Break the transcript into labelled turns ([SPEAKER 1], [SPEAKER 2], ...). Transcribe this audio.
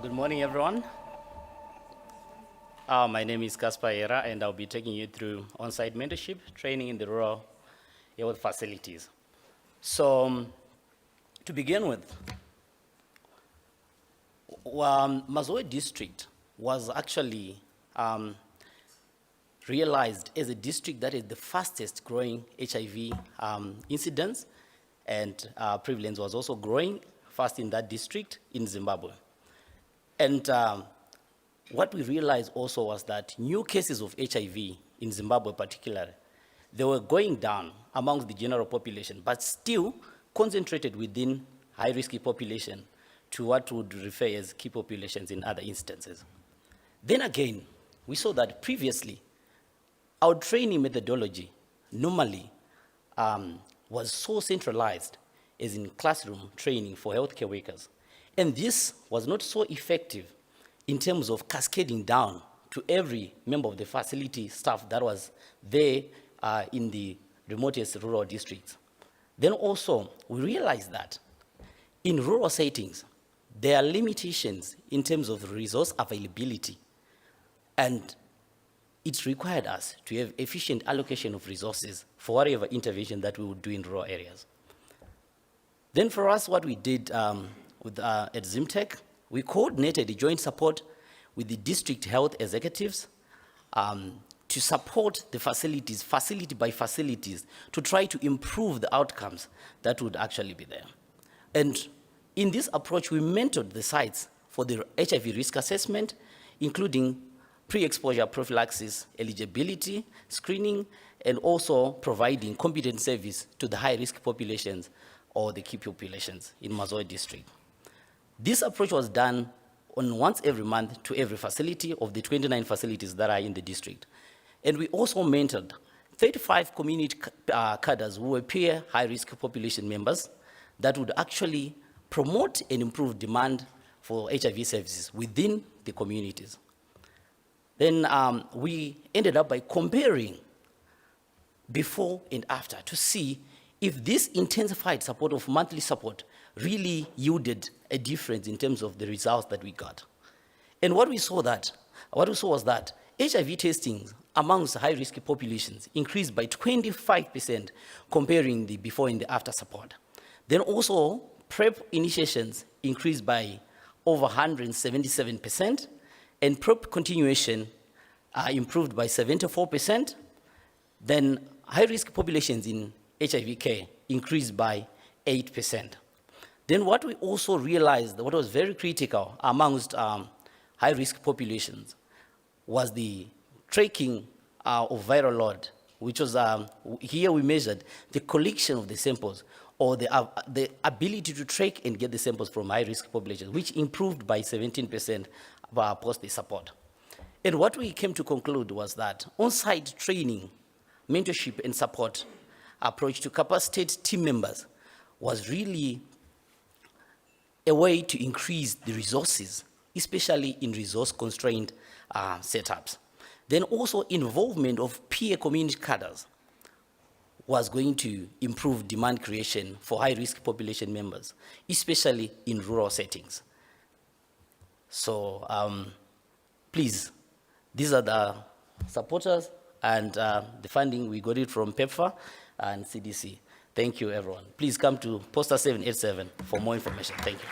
[SPEAKER 1] Good morning, everyone. My name is Casper Hera, and I'll be taking you through on-site mentorship training in the rural health facilities. So, to begin with, Mazowe district was actually realized as a district that is the fastest growing HIV incidence, and prevalence was also growing fast in that district in Zimbabwe. And what we realized also was that new cases of HIV in Zimbabwe particularly, they were going down amongst the general population, but still concentrated within high-risk population to what we would refer as key populations in other instances. Then again, we saw that previously, our training methodology normally was so centralized as in classroom training for healthcare workers. And this was not so effective in terms of cascading down to every member of the facility staff that was there in the remotest rural districts. Then also, we realized that in rural settings, there are limitations in terms of resource availability, and it required us to have efficient allocation of resources for whatever intervention that we would do in rural areas. Then for us, what we did at Zimtech, we coordinated a joint support with the district health executives to support the facilities, facility by facilities, to try to improve the outcomes that would actually be there. And in this approach, we mentored the sites for the HIV risk assessment, including pre-exposure prophylaxis, eligibility, screening, and also providing competent service to the high-risk populations or the key populations in Mazowe district. This approach was done on once every month to every facility of the 29 facilities that are in the district. And we also mentored 35 community cadres who were peer high-risk population members that would actually promote and improve demand for HIV services within the communities. Then we ended up by comparing before and after to see if this intensified support of monthly support really yielded a difference in terms of the results that we got. And what we saw was that HIV testing amongst high-risk populations increased by 25% comparing the before and the after support. Then also, PrEP initiations increased by over 177%, and PrEP continuation improved by 74%. Then high-risk populations in HIV care increased by 8%. Then what we also realized, what was very critical amongst high-risk populations, was the tracking of viral load, which was, here we measured the collection of the samples, or the ability to track and get the samples from high-risk populations, which improved by 17% post the support. And what we came to conclude was that on-site training, mentorship and support approach to capacitate team members was really a way to increase the resources, especially in resource-constrained setups. Then also involvement of peer community cadres was going to improve demand creation for high-risk population members, especially in rural settings. So please, these are the supporters, and the funding, we got it from PEPFAR and CDC. Thank you, everyone. Please come to Poster 787 for more information. Thank you.